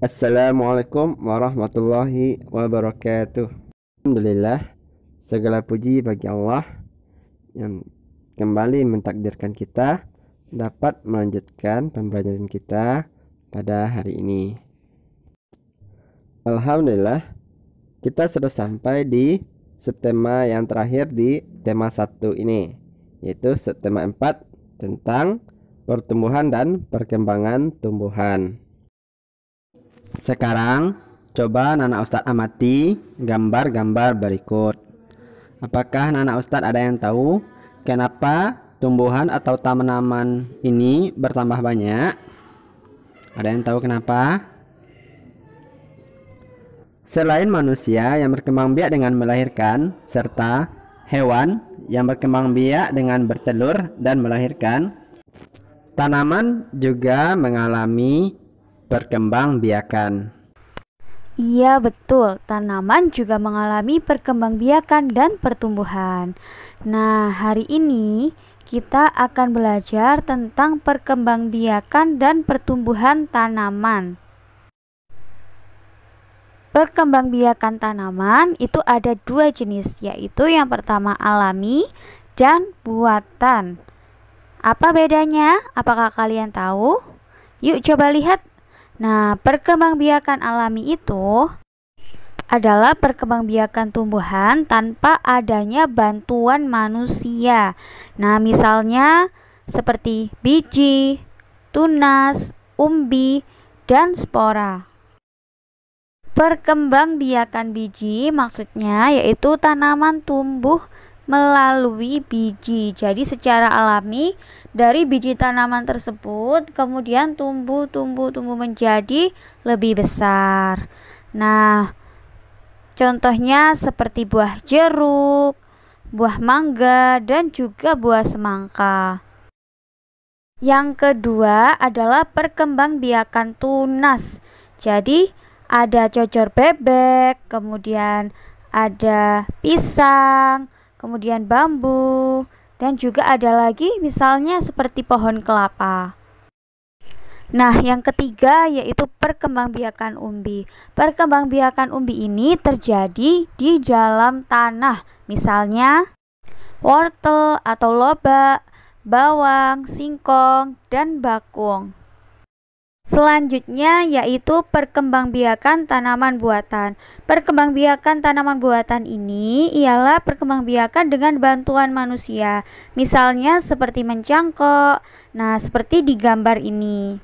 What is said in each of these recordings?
Assalamualaikum warahmatullahi wabarakatuh. Alhamdulillah, segala puji bagi Allah yang kembali mentakdirkan kita dapat melanjutkan pembelajaran kita pada hari ini. Alhamdulillah, kita sudah sampai di subtema yang terakhir di tema 1 ini, yaitu subtema 4 tentang pertumbuhan dan perkembangan tumbuhan. Sekarang coba Nana Ustadz amati gambar-gambar berikut. Apakah Nana Ustadz ada yang tahu kenapa tumbuhan atau tanaman ini bertambah banyak? Ada yang tahu kenapa? Selain manusia yang berkembang biak dengan melahirkan, serta hewan yang berkembang biak dengan bertelur dan melahirkan, tanaman juga mengalami perkembangbiakan. Iya betul, tanaman juga mengalami perkembangbiakan dan pertumbuhan. Nah, hari ini kita akan belajar tentang perkembangbiakan dan pertumbuhan tanaman. Perkembangbiakan tanaman itu ada 2 jenis, yaitu yang pertama alami dan buatan. Apa bedanya? Apakah kalian tahu? Yuk coba lihat. Nah, perkembangbiakan alami itu adalah perkembangbiakan tumbuhan tanpa adanya bantuan manusia. Nah, misalnya seperti biji, tunas, umbi, dan spora. Perkembangbiakan biji maksudnya yaitu tanaman tumbuh melalui biji. Jadi secara alami dari biji tanaman tersebut kemudian tumbuh menjadi lebih besar. Nah, contohnya seperti buah jeruk, buah mangga, dan juga buah semangka. Yang kedua adalah perkembangbiakan tunas. Jadi ada cocor bebek, kemudian ada pisang, kemudian bambu, dan juga ada lagi misalnya seperti pohon kelapa. Nah, yang ketiga yaitu perkembangbiakan umbi. Perkembangbiakan umbi ini terjadi di dalam tanah, misalnya wortel atau lobak, bawang, singkong, dan bakung. Selanjutnya yaitu perkembangbiakan tanaman buatan. Perkembangbiakan tanaman buatan ini ialah perkembangbiakan dengan bantuan manusia. Misalnya seperti mencangkok. Nah, seperti di gambar ini.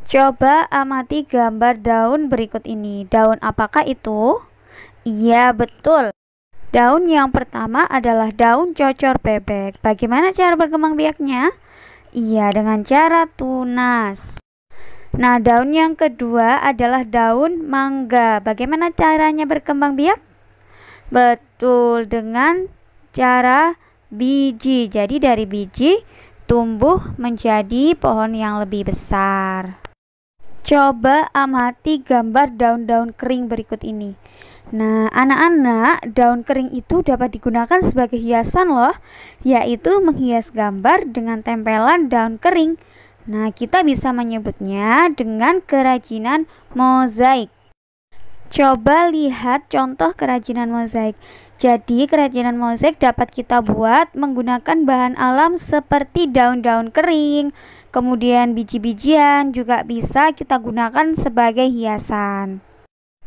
Coba amati gambar daun berikut ini. Daun apakah itu? Iya, betul. Daun yang pertama adalah daun cocor bebek. Bagaimana cara berkembang biaknya? Iya, dengan cara tunas. Nah, daun yang kedua adalah daun mangga. Bagaimana caranya berkembang biak? Betul, dengan cara biji. Jadi dari biji tumbuh menjadi pohon yang lebih besar. Coba amati gambar daun-daun kering berikut ini. Nah, anak-anak, daun kering itu dapat digunakan sebagai hiasan loh, yaitu menghias gambar dengan tempelan daun kering. Nah, kita bisa menyebutnya dengan kerajinan mozaik. Coba lihat contoh kerajinan mozaik. Jadi, kerajinan mozaik dapat kita buat menggunakan bahan alam seperti daun-daun kering, kemudian biji-bijian juga bisa kita gunakan sebagai hiasan.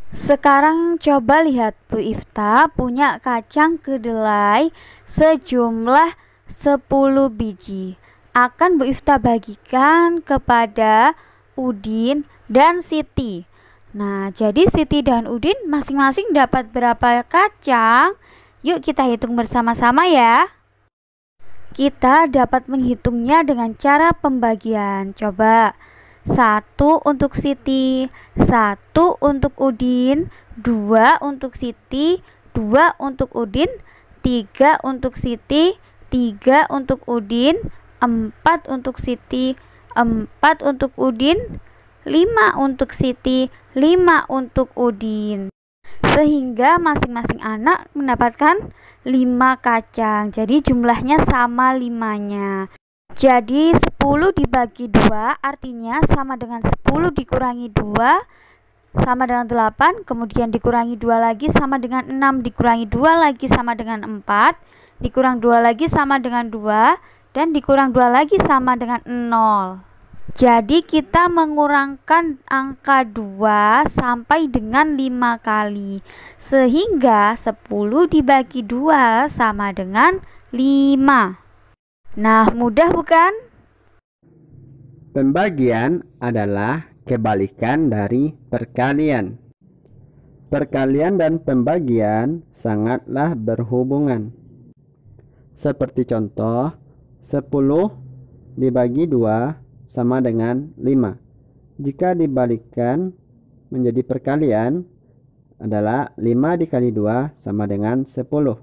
Sekarang coba lihat, Bu Ifta punya kacang kedelai sejumlah 10 biji. Akan Bu Ifta bagikan kepada Udin dan Siti. Nah, jadi Siti dan Udin masing-masing dapat berapa kacang? Yuk kita hitung bersama-sama ya. Kita dapat menghitungnya dengan cara pembagian. Coba 1 untuk Siti, 1 untuk Udin, 2 untuk Siti, 2 untuk Udin, 3 untuk Siti, 3 untuk Udin, 4 untuk Siti, 4 untuk Udin, 5 untuk Siti, 5 untuk Udin. Sehingga masing-masing anak mendapatkan 5 kacang. Jadi jumlahnya sama 5-nya. Jadi 10 dibagi 2 artinya sama dengan 10 dikurangi 2 sama dengan 8, kemudian dikurangi 2 lagi sama dengan 6, dikurangi 2 lagi sama dengan 4, dikurang 2 lagi sama dengan 2, dan dikurang 2 lagi sama dengan 0. Jadi kita mengurangkan angka 2 sampai dengan 5 kali, sehingga 10 dibagi 2 sama dengan 5. Nah, mudah bukan? Pembagian adalah kebalikan dari perkalian. Perkalian dan pembagian sangatlah berhubungan. Seperti contoh, 10 dibagi 2 sama dengan 5. Jika dibalikkan menjadi perkalian adalah 5 dikali 2 sama dengan 10.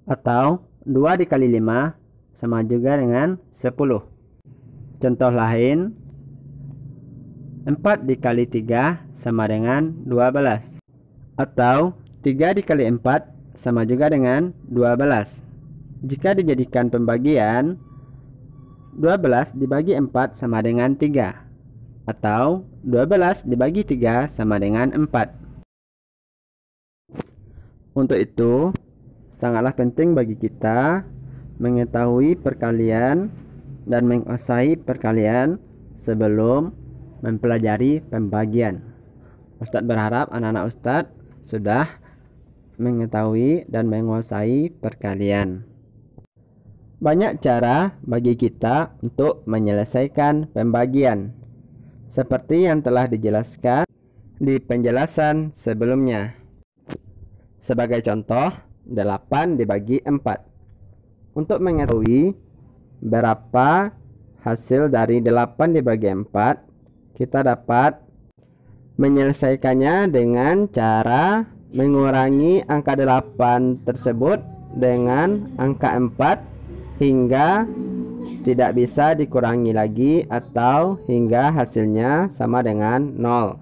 Atau 2 dikali 5 sama juga dengan 10. Contoh lain, 4 dikali 3 sama dengan 12. Atau 3 dikali 4 sama juga dengan 12. Jika dijadikan pembagian, 12 dibagi 4 sama dengan 3. Atau 12 dibagi 3 sama dengan 4. Untuk itu, sangatlah penting bagi kita mengetahui perkalian dan menguasai perkalian sebelum mempelajari pembagian. Ustadz berharap anak-anak Ustadz sudah mengetahui dan menguasai perkalian. Banyak cara bagi kita untuk menyelesaikan pembagian, seperti yang telah dijelaskan di penjelasan sebelumnya. Sebagai contoh, 8 dibagi 4. Untuk mengetahui berapa hasil dari 8 dibagi 4, kita dapat menyelesaikannya dengan cara mengurangi angka 8 tersebut dengan angka 4 hingga tidak bisa dikurangi lagi atau hingga hasilnya sama dengan 0.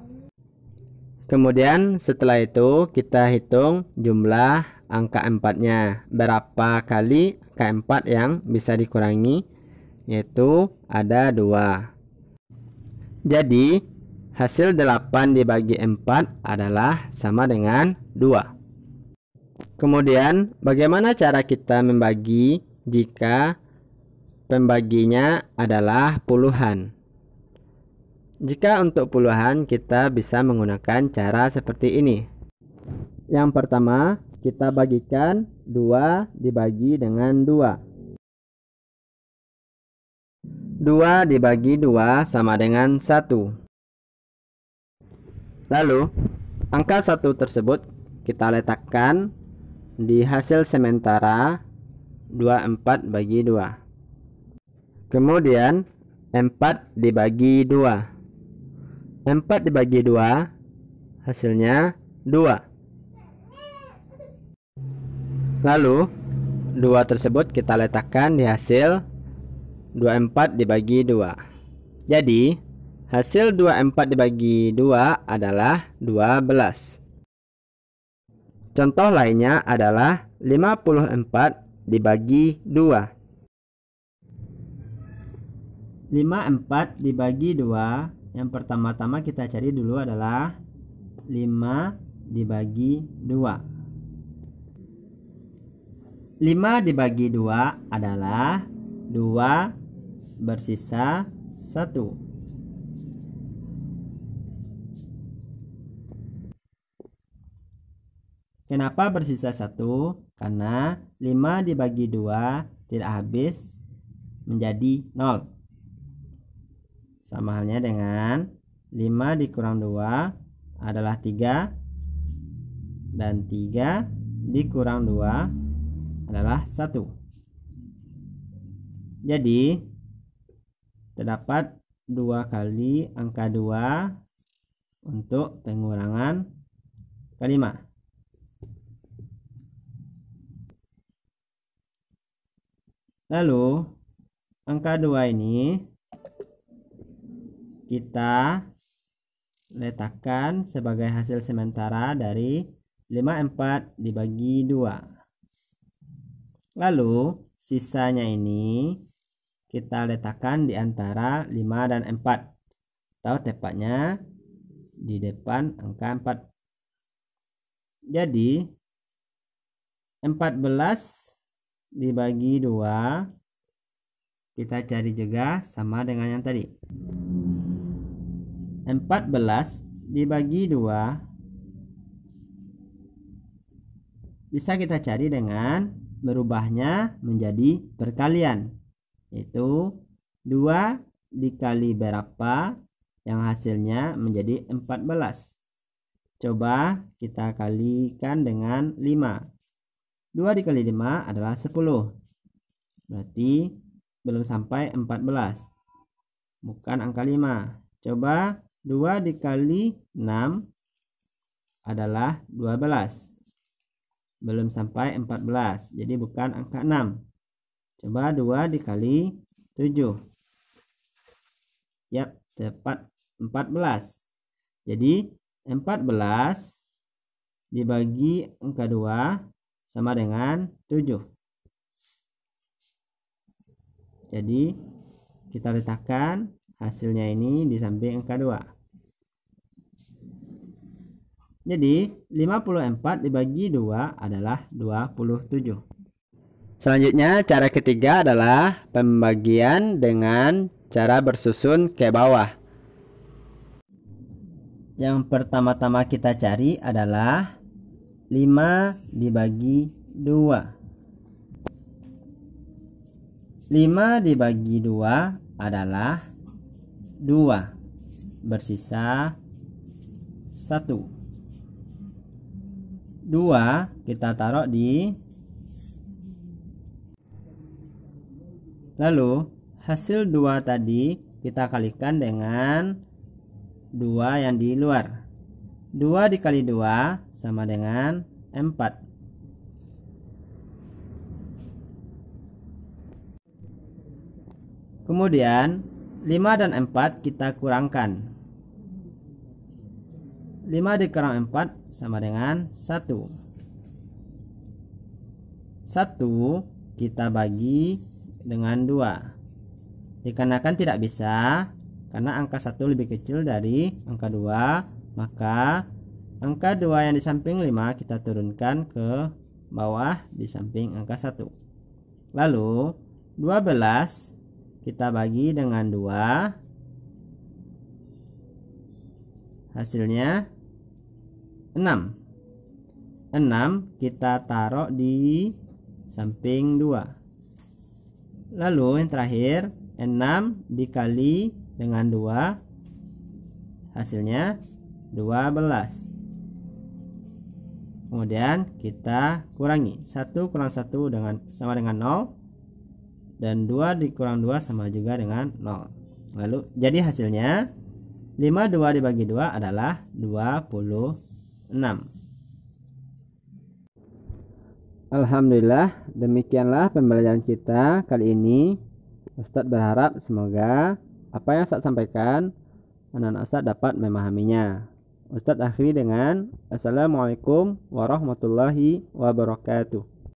Kemudian setelah itu kita hitung jumlah angka 4-nya. Berapa kali angka 4 yang bisa dikurangi? Yaitu ada 2. Jadi hasil 8 dibagi 4 adalah sama dengan 2. Kemudian bagaimana cara kita membagi jika pembaginya adalah puluhan? Jika untuk puluhan kita bisa menggunakan cara seperti ini. Yang pertama, kita bagikan 2 dibagi dengan 2. 2 dibagi 2 sama dengan 1. Lalu, angka 1 tersebut kita letakkan di hasil sementara 24 bagi 2. Kemudian 4 dibagi 2. 4 dibagi 2 hasilnya 2. Lalu 2 tersebut kita letakkan di hasil 24 dibagi 2. Jadi hasil 24 dibagi 2 adalah 12. Contoh lainnya adalah 54 dibagi 2. 54 dibagi 2, yang pertama-tama kita cari dulu adalah 5 dibagi 2. 5 dibagi 2 adalah 2 bersisa 1. Kenapa bersisa 1? Karena 5 dibagi 2 tidak habis menjadi 0. Sama halnya dengan 5 dikurang 2 adalah 3. Dan 3 dikurang 2 adalah 1. Jadi terdapat 2 kali angka 2 untuk pengurangan kelima. Lalu angka 2 ini kita letakkan sebagai hasil sementara dari 54 dibagi 2. Lalu sisanya ini kita letakkan di antara 5 dan 4. Atau tepatnya di depan angka 4. Jadi 14 dibagi 2 kita cari juga sama dengan yang tadi. 14 dibagi 2 bisa kita cari dengan merubahnya menjadi perkalian, yaitu 2 dikali berapa yang hasilnya menjadi 14. Coba kita kalikan dengan 5. 2 dikali 5 adalah 10. Berarti belum sampai 14. Bukan angka 5. Coba 2 dikali 6 adalah 12. Belum sampai 14. Jadi bukan angka 6. Coba 2 dikali 7. Yap, tepat 14. Jadi 14 dibagi angka 2 sama dengan 7. Jadi kita letakkan hasilnya ini di samping angka 2. Jadi 54 dibagi 2 adalah 27. Selanjutnya cara ketiga adalah pembagian dengan cara bersusun ke bawah. Yang pertama-tama kita cari adalah 5 dibagi 2. 5 dibagi 2 adalah 2. Bersisa 1. 2 kita taruh di, lalu hasil 2 tadi kita kalikan dengan 2 yang di luar. 2 dikali 2 sama dengan 4. Kemudian 5 dan 4 kita kurangkan. 5 dikurang 4 sama dengan 1. 1 kita bagi dengan 2. Dikarenakan tidak bisa, karena angka 1 lebih kecil dari angka 2, maka angka 2 yang di samping 5 kita turunkan ke bawah di samping angka 1. Lalu 12 kita bagi dengan 2. Hasilnya 6. 6 kita taruh di samping 2. Lalu yang terakhir 6 dikali dengan 2 hasilnya 12. Kemudian kita kurangi. 1 kurang 1 sama dengan 0. Dan 2 dikurang 2 sama juga dengan 0. Lalu jadi hasilnya 52 dibagi 2 adalah 26. Alhamdulillah, demikianlah pembelajaran kita kali ini. Ustadz berharap semoga apa yang Ustadz sampaikan anak-anak Ustadz dapat memahaminya. Ustadz akhiri dengan Assalamualaikum warahmatullahi wabarakatuh.